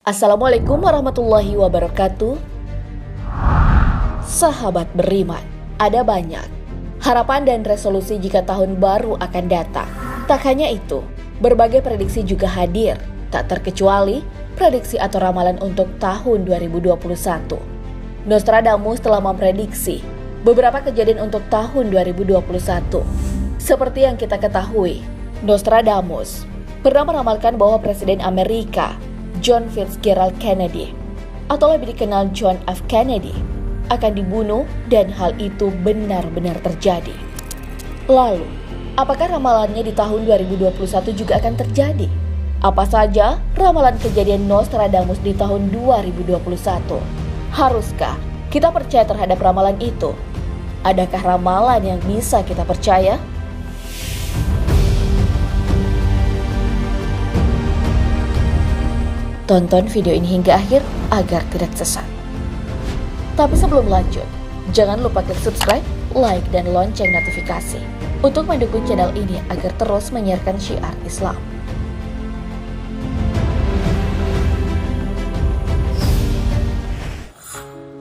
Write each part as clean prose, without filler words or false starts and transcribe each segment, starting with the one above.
Assalamualaikum warahmatullahi wabarakatuh. Sahabat beriman, ada banyak harapan dan resolusi jika tahun baru akan datang. Tak hanya itu, berbagai prediksi juga hadir, tak terkecuali prediksi atau ramalan untuk tahun 2021. Nostradamus telah memprediksi beberapa kejadian untuk tahun 2021. Seperti yang kita ketahui, Nostradamus pernah meramalkan bahwa Presiden Amerika John Fitzgerald Kennedy, atau lebih dikenal John F. Kennedy, akan dibunuh dan hal itu benar-benar terjadi. Lalu, apakah ramalannya di tahun 2021 juga akan terjadi? Apa saja ramalan kejadian Nostradamus di tahun 2021? Haruskah kita percaya terhadap ramalan itu? Adakah ramalan yang bisa kita percaya? Tonton video ini hingga akhir agar tidak sesat. Tapi sebelum lanjut, jangan lupa klik subscribe, like, dan lonceng notifikasi untuk mendukung channel ini agar terus menyiarkan syiar Islam.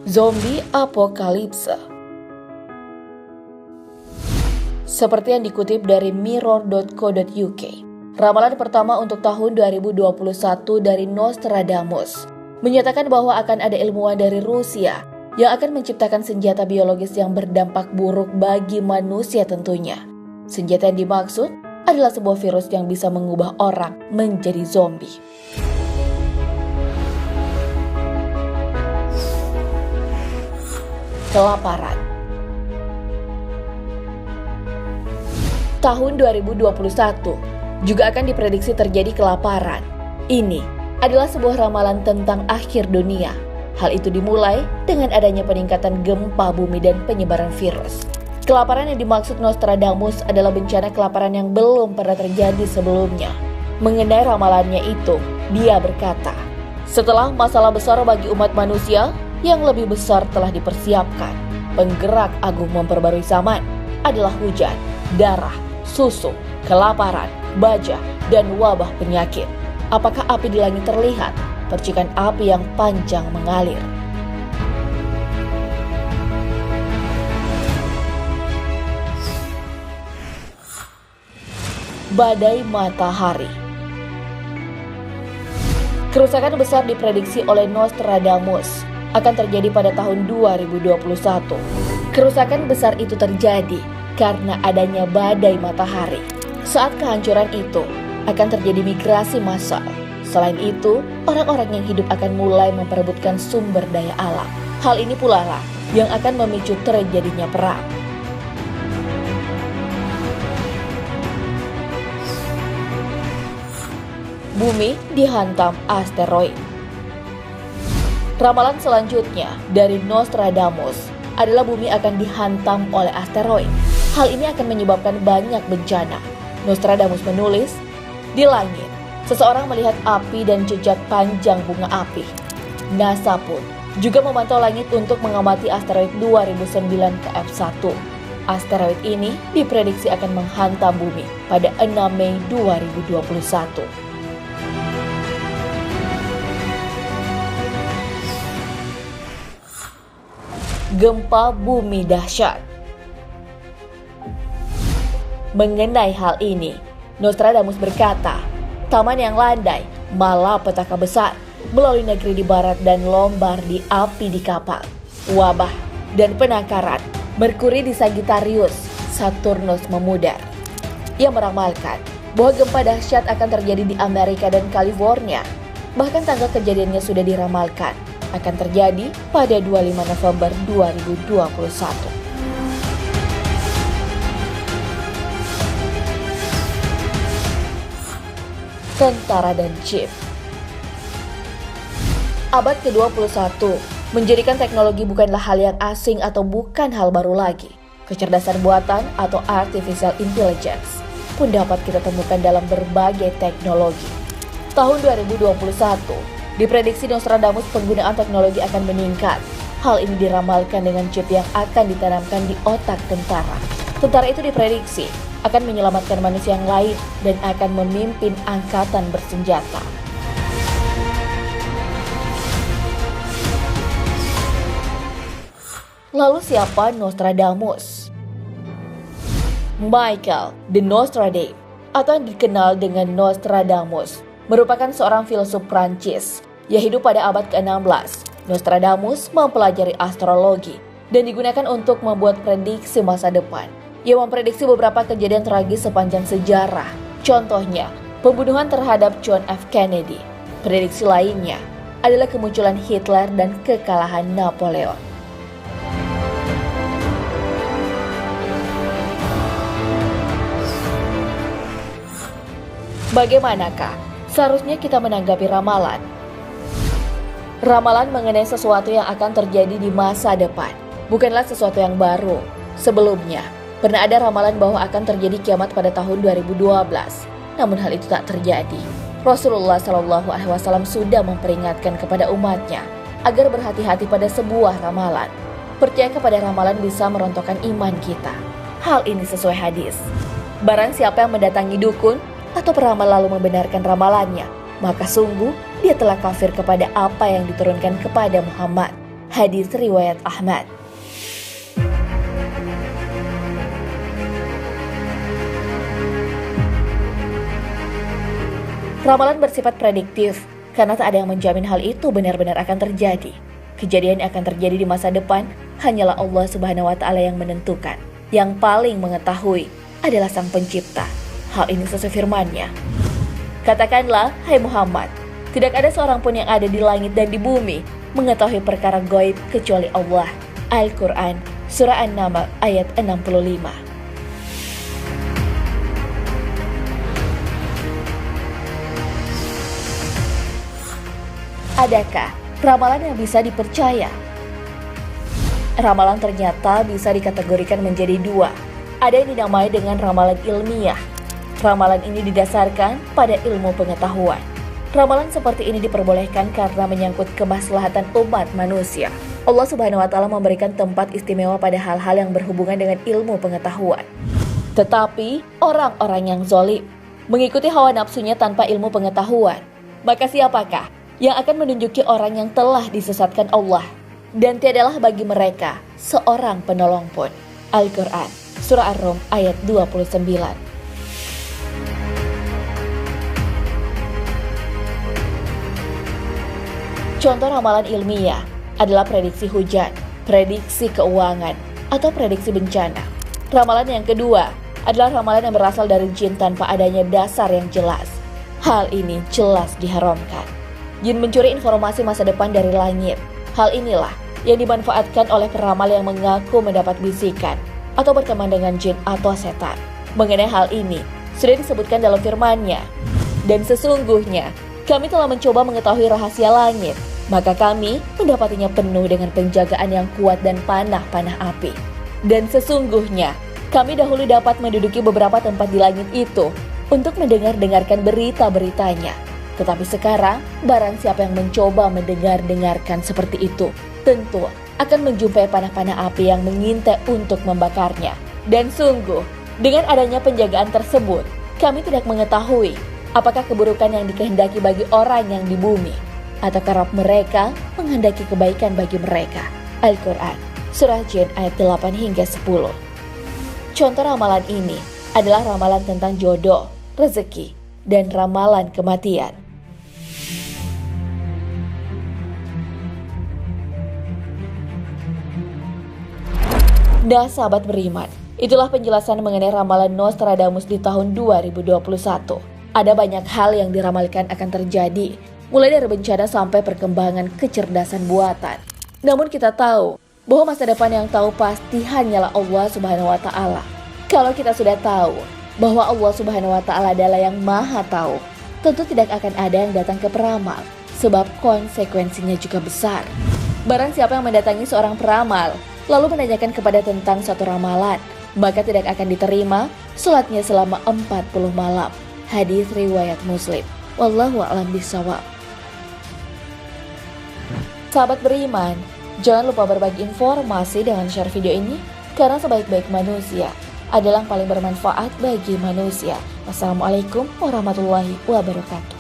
Zombie Apokalipse. Seperti yang dikutip dari mirror.co.uk, ramalan pertama untuk tahun 2021 dari Nostradamus menyatakan bahwa akan ada ilmuwan dari Rusia yang akan menciptakan senjata biologis yang berdampak buruk bagi manusia tentunya. Senjata yang dimaksud adalah sebuah virus yang bisa mengubah orang menjadi zombie. Kelaparan. Tahun 2021 juga akan diprediksi terjadi kelaparan. Ini adalah sebuah ramalan tentang akhir dunia. Hal itu dimulai dengan adanya peningkatan gempa bumi dan penyebaran virus. Kelaparan yang dimaksud Nostradamus adalah bencana kelaparan yang belum pernah terjadi sebelumnya. Mengenai ramalannya itu, dia berkata, setelah masalah besar bagi umat manusia yang lebih besar telah dipersiapkan, penggerak agung memperbarui zaman adalah hujan, darah, susu, kelaparan, baja, dan wabah penyakit. Apakah api di langit terlihat? Percikan api yang panjang mengalir. Badai matahari. Kerusakan besar diprediksi oleh Nostradamus akan terjadi pada tahun 2021. Kerusakan besar itu terjadi karena adanya badai matahari. Saat kehancuran itu, akan terjadi migrasi massal. Selain itu, orang-orang yang hidup akan mulai memperebutkan sumber daya alam. Hal ini pula lah yang akan memicu terjadinya perang. Bumi dihantam asteroid. Ramalan selanjutnya dari Nostradamus adalah bumi akan dihantam oleh asteroid. Hal ini akan menyebabkan banyak bencana. Nostradamus menulis, di langit, seseorang melihat api dan jejak panjang bunga api. NASA pun juga memantau langit untuk mengamati asteroid 2009 KF1. Asteroid ini diprediksi akan menghantam bumi pada 6 Mei 2021. Gempa bumi dahsyat. Mengenai hal ini, Nostradamus berkata, taman yang landai, malapetaka besar, melalui negeri di barat dan lombar di api di kapal, wabah dan penangkaran, Merkuri di Sagittarius, Saturnus memudar. Ia meramalkan bahwa gempa dahsyat akan terjadi di Amerika dan California. Bahkan tanggal kejadiannya sudah diramalkan, akan terjadi pada 25 November 2021. Tentara dan chip. Abad ke-21 menjadikan teknologi bukanlah hal yang asing atau bukan hal baru lagi. Kecerdasan buatan atau artificial intelligence pun dapat kita temukan dalam berbagai teknologi. Tahun 2021, diprediksi Nostradamus penggunaan teknologi akan meningkat. Hal ini diramalkan dengan chip yang akan ditanamkan di otak tentara. Tentara itu diprediksi akan menyelamatkan manusia yang lain dan akan memimpin angkatan bersenjata. Lalu siapa Nostradamus? Michael de Nostradame, atau yang dikenal dengan Nostradamus, merupakan seorang filsuf Prancis yang hidup pada abad ke-16. Nostradamus mempelajari astrologi dan digunakan untuk membuat prediksi masa depan. Ia memprediksi beberapa kejadian tragis sepanjang sejarah. Contohnya, pembunuhan terhadap John F. Kennedy. Prediksi lainnya adalah kemunculan Hitler dan kekalahan Napoleon. Bagaimanakah seharusnya kita menanggapi ramalan? Ramalan mengenai sesuatu yang akan terjadi di masa depan, bukanlah sesuatu yang baru. Sebelumnya, pernah ada ramalan bahwa akan terjadi kiamat pada tahun 2012. Namun hal itu tak terjadi. Rasulullah SAW sudah memperingatkan kepada umatnya agar berhati-hati pada sebuah ramalan. Percaya kepada ramalan bisa merontokkan iman kita. Hal ini sesuai hadis. Barang siapa yang mendatangi dukun atau peramal lalu membenarkan ramalannya, maka sungguh dia telah kafir kepada apa yang diturunkan kepada Muhammad. Hadis riwayat Ahmad. Ramalan bersifat prediktif karena tak ada yang menjamin hal itu benar-benar akan terjadi. Kejadian yang akan terjadi di masa depan hanyalah Allah Subhanahu wa Ta'ala yang menentukan. Yang paling mengetahui adalah Sang Pencipta. Hal ini sesuai firman-Nya. Katakanlah, hai Muhammad, tidak ada seorang pun yang ada di langit dan di bumi mengetahui perkara gaib kecuali Allah. Al-Quran, Surah An-Naml ayat 65. Adakah ramalan yang bisa dipercaya? Ramalan ternyata bisa dikategorikan menjadi dua. Ada yang dinamai dengan ramalan ilmiah. Ramalan ini didasarkan pada ilmu pengetahuan. Ramalan seperti ini diperbolehkan karena menyangkut kemaslahatan umat manusia. Allah Subhanahu wa Ta'ala memberikan tempat istimewa pada hal-hal yang berhubungan dengan ilmu pengetahuan. Tetapi orang-orang yang zalim mengikuti hawa nafsunya tanpa ilmu pengetahuan, maka siapakah yang akan menunjuki orang yang telah disesatkan Allah? Dan tiadalah bagi mereka seorang penolong pun. Al-Quran, Surah Ar-Rum ayat 29. Contoh ramalan ilmiah adalah prediksi hujan, prediksi keuangan, atau prediksi bencana. Ramalan yang kedua adalah ramalan yang berasal dari jin tanpa adanya dasar yang jelas. Hal ini jelas diharamkan. Jin mencuri informasi masa depan dari langit. Hal inilah yang dimanfaatkan oleh peramal yang mengaku mendapat bisikan atau berteman dengan jin atau setan. Mengenai hal ini sudah disebutkan dalam firman-Nya. Dan sesungguhnya kami telah mencoba mengetahui rahasia langit, maka kami mendapatinya penuh dengan penjagaan yang kuat dan panah-panah api. Dan sesungguhnya kami dahulu dapat menduduki beberapa tempat di langit itu untuk mendengarkan berita-beritanya. Tetapi sekarang, barang siapa yang mencoba mendengarkan seperti itu, tentu akan menjumpai panah-panah api yang mengintai untuk membakarnya. Dan sungguh, dengan adanya penjagaan tersebut, kami tidak mengetahui apakah keburukan yang dikehendaki bagi orang yang di bumi, atau kerap mereka menghendaki kebaikan bagi mereka. Al-Quran, Surah Jin ayat 8 hingga 10. Contoh ramalan ini adalah ramalan tentang jodoh, rezeki, dan ramalan kematian. Nah, sahabat beriman, itulah penjelasan mengenai ramalan Nostradamus di tahun 2021. Ada banyak hal yang diramalkan akan terjadi, mulai dari bencana sampai perkembangan kecerdasan buatan. Namun kita tahu bahwa masa depan yang tahu pasti hanyalah Allah Subhanahu wa Ta'ala. Kalau kita sudah tahu bahwa Allah Subhanahu wa Ta'ala adalah yang Maha Tahu, tentu tidak akan ada yang datang ke peramal, sebab konsekuensinya juga besar. Barang siapa yang mendatangi seorang peramal lalu menanyakan kepada tentang suatu ramalan, maka tidak akan diterima sholatnya selama 40 malam. Hadis riwayat Muslim. Wallahu a'lam bishawab. Sahabat beriman, jangan lupa berbagi informasi dengan share video ini, karena sebaik-baik manusia adalah yang paling bermanfaat bagi manusia. Wassalamualaikum warahmatullahi wabarakatuh.